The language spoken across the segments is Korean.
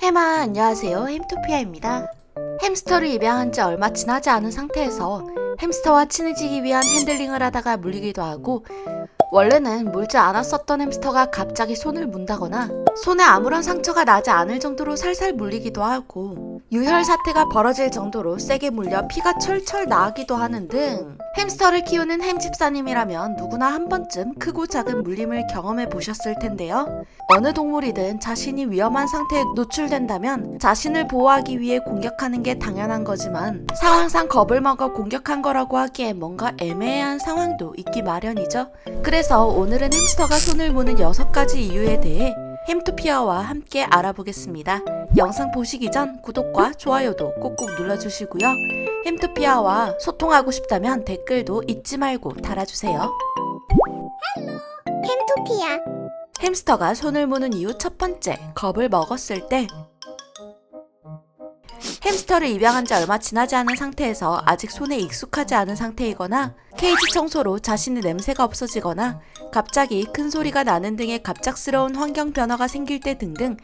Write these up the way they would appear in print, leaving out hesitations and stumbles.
해마 안녕하세요. 햄토피아입니다. 햄스터를 입양한 지 얼마 지나지 않은 상태에서 햄스터와 친해지기 위한 핸들링을 하다가 물리기도 하고, 원래는 물지 않았었던 햄스터가 갑자기 손을 문다거나 손에 아무런 상처가 나지 않을 정도로 살살 물리기도 하고, 유혈 사태가 벌어질 정도로 세게 물려 피가 철철 나기도 하는 등 햄스터를 키우는 햄집사님이라면 누구나 한 번쯤 크고 작은 물림을 경험해 보셨을 텐데요. 어느 동물이든 자신이 위험한 상태에 노출된다면 자신을 보호하기 위해 공격하는 게 당연한 거지만, 상황상 겁을 먹어 공격한 거라고 하기에 뭔가 애매한 상황도 있기 마련이죠. 그래서 오늘은 햄스터가 손을 무는 6가지 이유에 대해 햄토피아와 함께 알아보겠습니다. 영상 보시기 전 구독과 좋아요도 꼭꼭 눌러주시고요. 햄토피아와 소통하고 싶다면 댓글도 잊지 말고 달아주세요. 햄토피아. 햄스터가 손을 무는 이유 첫 번째, 겁을 먹었을 때. 햄스터를 입양한 지 얼마 지나지 않은 상태에서 아직 손에 익숙하지 않은 상태이거나, 케이지 청소로 자신의 냄새가 없어지거나, 갑자기 큰 소리가 나는 등의 갑작스러운 환경 변화가 생길 때 등등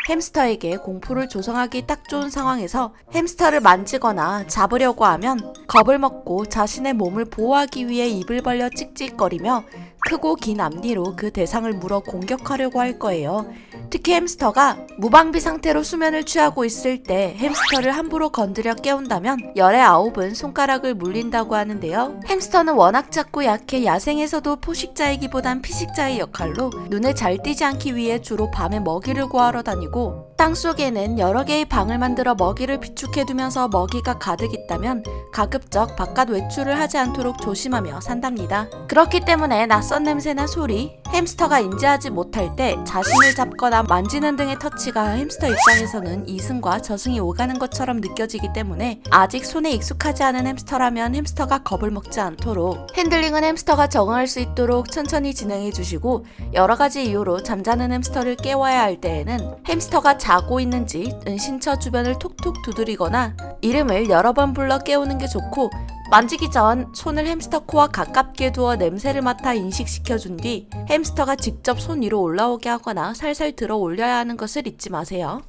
햄스터에게 공포를 조성하기 딱 좋은 상황에서 햄스터를 만지거나 잡으려고 하면 겁을 먹고 자신의 몸을 보호하기 위해 입을 벌려 찍찍거리며 크고 긴 앞니로 그 대상을 물어 공격하려고 할 거예요. 특히 햄스터가 무방비 상태로 수면을 취하고 있을 때 햄스터를 함부로 건드려 깨운다면 열의 9은 손가락을 물린다고 하는데요. 햄스터는 워낙 작고 약해 야생에서도 포식자이기보단 피식자의 역할로 눈에 잘 띄지 않기 위해 주로 밤에 먹이를 구하러 다니고, 땅속에는 여러 개의 방을 만들어 먹이를 비축해두면서 먹이가 가득 있다면 가급적 바깥 외출을 하지 않도록 조심하며 산답니다. 그렇기 때문에 낯선 냄새나 소리, 햄스터가 인지하지 못할 때 자신을 잡거나 만지는 등의 터치가 햄스터 입장에서는 이승과 저승이 오가는 것처럼 느껴지기 때문에 아직 손에 익숙하지 않은 햄스터라면 햄스터가 겁을 먹지 않도록 핸들링은 햄스터가 적응할 수 있도록 천천히 진행해 주시고, 여러 가지 이유로 잠자는 햄스터를 깨워야 할 때에는 햄스터가 자고 있는지 은신처 주변을 톡톡 두드리거나 이름을 여러 번 불러 깨우는 게 좋고, 만지기 전 손을 햄스터 코와 가깝게 두어 냄새를 맡아 인식시켜준 뒤 햄스터가 직접 손 위로 올라오게 하거나 살살 들어 올려야 하는 것을 잊지 마세요.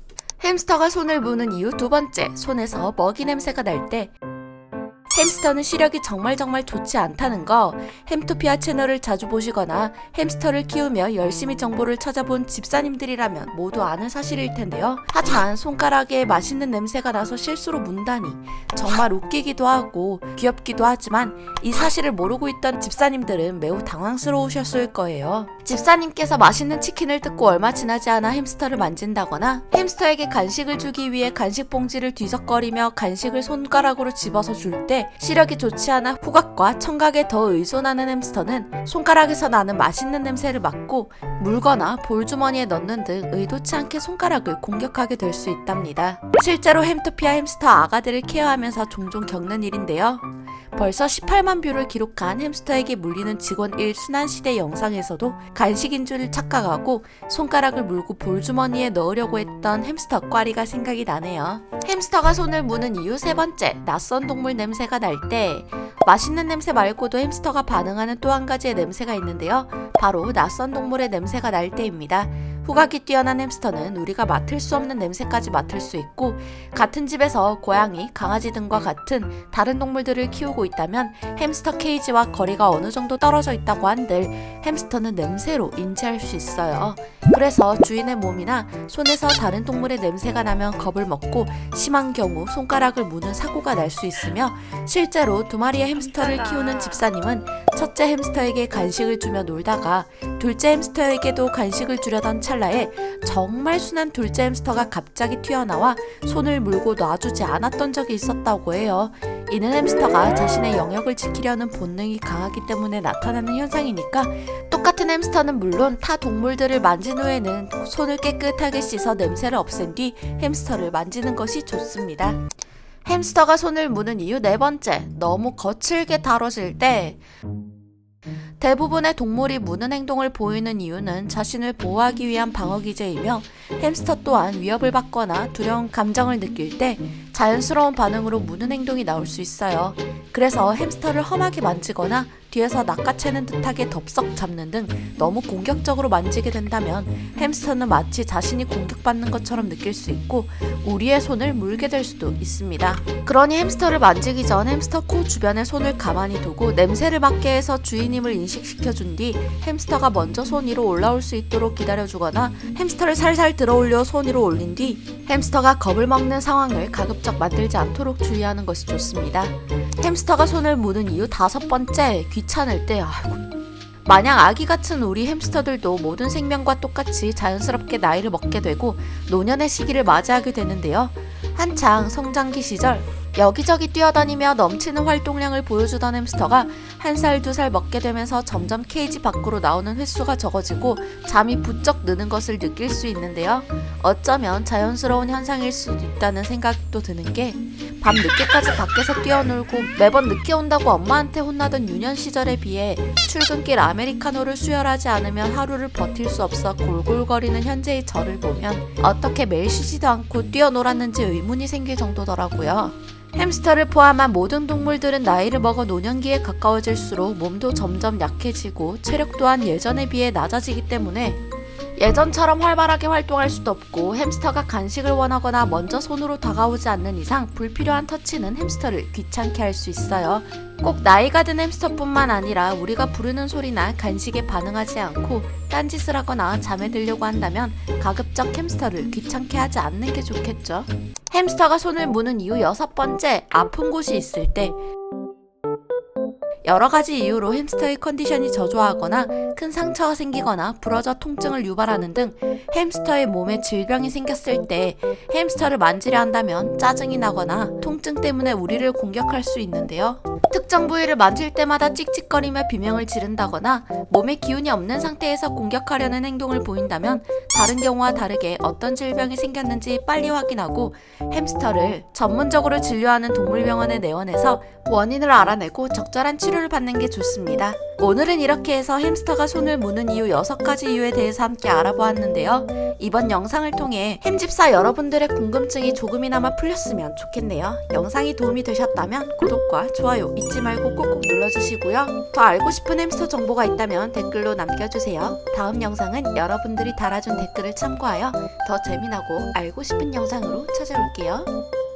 햄스터가 손을 무는 이유 두 번째, 손에서 먹이 냄새가 날 때. 햄스터는 시력이 정말 좋지 않다는 거 햄토피아 채널을 자주 보시거나 햄스터를 키우며 열심히 정보를 찾아본 집사님들이라면 모두 아는 사실일 텐데요. 하지만 손가락에 맛있는 냄새가 나서 실수로 문다니 정말 웃기기도 하고 귀엽기도 하지만, 이 사실을 모르고 있던 집사님들은 매우 당황스러우셨을 거예요. 집사님께서 맛있는 치킨을 뜯고 얼마 지나지 않아 햄스터를 만진다거나, 햄스터에게 간식을 주기 위해 간식 봉지를 뒤적거리며 간식을 손가락으로 집어서 줄 때 시력이 좋지 않아 후각과 청각에 더 의존하는 햄스터는 손가락에서 나는 맛있는 냄새를 맡고 물거나 볼주머니에 넣는 등 의도치 않게 손가락을 공격하게 될 수 있답니다. 실제로 햄토피아 햄스터 아가들을 케어하면서 종종 겪는 일인데요. 벌써 18만 뷰를 기록한 햄스터에게 물리는 직원 1 순환시대 영상에서도 간식인 줄 착각하고 손가락을 물고 볼주머니에 넣으려고 했던 햄스터 꽈리가 생각이 나네요. 햄스터가 손을 무는 이유 세 번째, 낯선 동물 냄새가 날 때. 맛있는 냄새 말고도 햄스터가 반응하는 또 한 가지의 냄새가 있는데요. 바로 낯선 동물의 냄새가 날 때입니다. 후각이 뛰어난 햄스터는 우리가 맡을 수 없는 냄새까지 맡을 수 있고, 같은 집에서 고양이, 강아지 등과 같은 다른 동물들을 키우고 있다면 햄스터 케이지와 거리가 어느 정도 떨어져 있다고 한들 햄스터는 냄새로 인지할 수 있어요. 그래서 주인의 몸이나 손에서 다른 동물의 냄새가 나면 겁을 먹고 심한 경우 손가락을 무는 사고가 날 수 있으며, 실제로 2마리의 햄스터를 키우는 집사님은 첫째 햄스터에게 간식을 주며 놀다가 둘째 햄스터에게도 간식을 주려던 찰나에 정말 순한 둘째 햄스터가 갑자기 튀어나와 손을 물고 놔주지 않았던 적이 있었다고 해요. 이는 햄스터가 자신의 영역을 지키려는 본능이 강하기 때문에 나타나는 현상이니까, 똑같은 햄스터는 물론 타 동물들을 만진 후에는 손을 깨끗하게 씻어 냄새를 없앤 뒤 햄스터를 만지는 것이 좋습니다. 햄스터가 손을 무는 이유 네 번째, 너무 거칠게 다뤄질 때. 대부분의 동물이 무는 행동을 보이는 이유는 자신을 보호하기 위한 방어 기제이며, 햄스터 또한 위협을 받거나 두려운 감정을 느낄 때 자연스러운 반응으로 무는 행동이 나올 수 있어요. 그래서 햄스터를 험하게 만지거나 뒤에서 낚아채는 듯하게 덥석 잡는 등 너무 공격적으로 만지게 된다면 햄스터는 마치 자신이 공격받는 것처럼 느낄 수 있고 우리의 손을 물게 될 수도 있습니다. 그러니 햄스터를 만지기 전 햄스터 코 주변에 손을 가만히 두고 냄새를 맡게 해서 주인임을 인식시켜준 뒤 햄스터가 먼저 손 위로 올라올 수 있도록 기다려주거나 햄스터를 살살 들어올려 손 위로 올린 뒤 햄스터가 겁을 먹는 상황을 가급적 만들지 않도록 주의하는 것이 좋습니다. 햄스터가 손을 무는 이유 5번째, 귀찮을 때. 마냥 아기 같은 우리 햄스터들도 모든 생명과 똑같이 자연스럽게 나이를 먹게 되고 노년의 시기를 맞이하게 되는데요. 한창 성장기 시절 여기저기 뛰어다니며 넘치는 활동량을 보여주던 햄스터가 1살, 2살 먹게 되면서 점점 케이지 밖으로 나오는 횟수가 적어지고 잠이 부쩍 느는 것을 느낄 수 있는데요. 어쩌면 자연스러운 현상일 수도 있다는 생각도 드는 게 밤 늦게까지 밖에서 뛰어놀고 매번 늦게 온다고 엄마한테 혼나던 유년 시절에 비해 출근길 아메리카노를 수혈하지 않으면 하루를 버틸 수 없어 골골거리는 현재의 저를 보면 어떻게 매일 쉬지도 않고 뛰어놀았는지 의문이 생길 정도더라고요. 햄스터를 포함한 모든 동물들은 나이를 먹어 노년기에 가까워질수록 몸도 점점 약해지고 체력 또한 예전에 비해 낮아지기 때문에 예전처럼 활발하게 활동할 수도 없고 햄스터가 간식을 원하거나 먼저 손으로 다가오지 않는 이상 불필요한 터치는 햄스터를 귀찮게 할 수 있어요. 꼭 나이가 든 햄스터뿐만 아니라 우리가 부르는 소리나 간식에 반응하지 않고 딴짓을 하거나 잠에 들려고 한다면 가급적 햄스터를 귀찮게 하지 않는 게 좋겠죠. 햄스터가 손을 무는 이유 6번째, 아픈 곳이 있을 때. 여러 가지 이유로 햄스터의 컨디션이 저조하거나 큰 상처가 생기거나 부러져 통증을 유발하는 등 햄스터의 몸에 질병이 생겼을 때 햄스터를 만지려 한다면 짜증이 나거나 통증 때문에 우리를 공격할 수 있는데요. 특정 부위를 만질 때마다 찍찍거리며 비명을 지른다거나 몸에 기운이 없는 상태에서 공격하려는 행동을 보인다면 다른 경우와 다르게 어떤 질병이 생겼는지 빨리 확인하고 햄스터를 전문적으로 진료하는 동물병원에 내원해서 원인을 알아내고 적절한 치료를 받는 게 좋습니다. 오늘은 이렇게 해서 햄스터가 손을 무는 이유 6가지 이유에 대해서 함께 알아보았는데요. 이번 영상을 통해 햄집사 여러분들의 궁금증이 조금이나마 풀렸으면 좋겠네요. 영상이 도움이 되셨다면 구독과 좋아요 잊지 말고 꼭꼭 눌러주시고요. 더 알고 싶은 햄스터 정보가 있다면 댓글로 남겨주세요. 다음 영상은 여러분들이 달아준 댓글을 참고하여 더 재미나고 알고 싶은 영상으로 찾아올게요.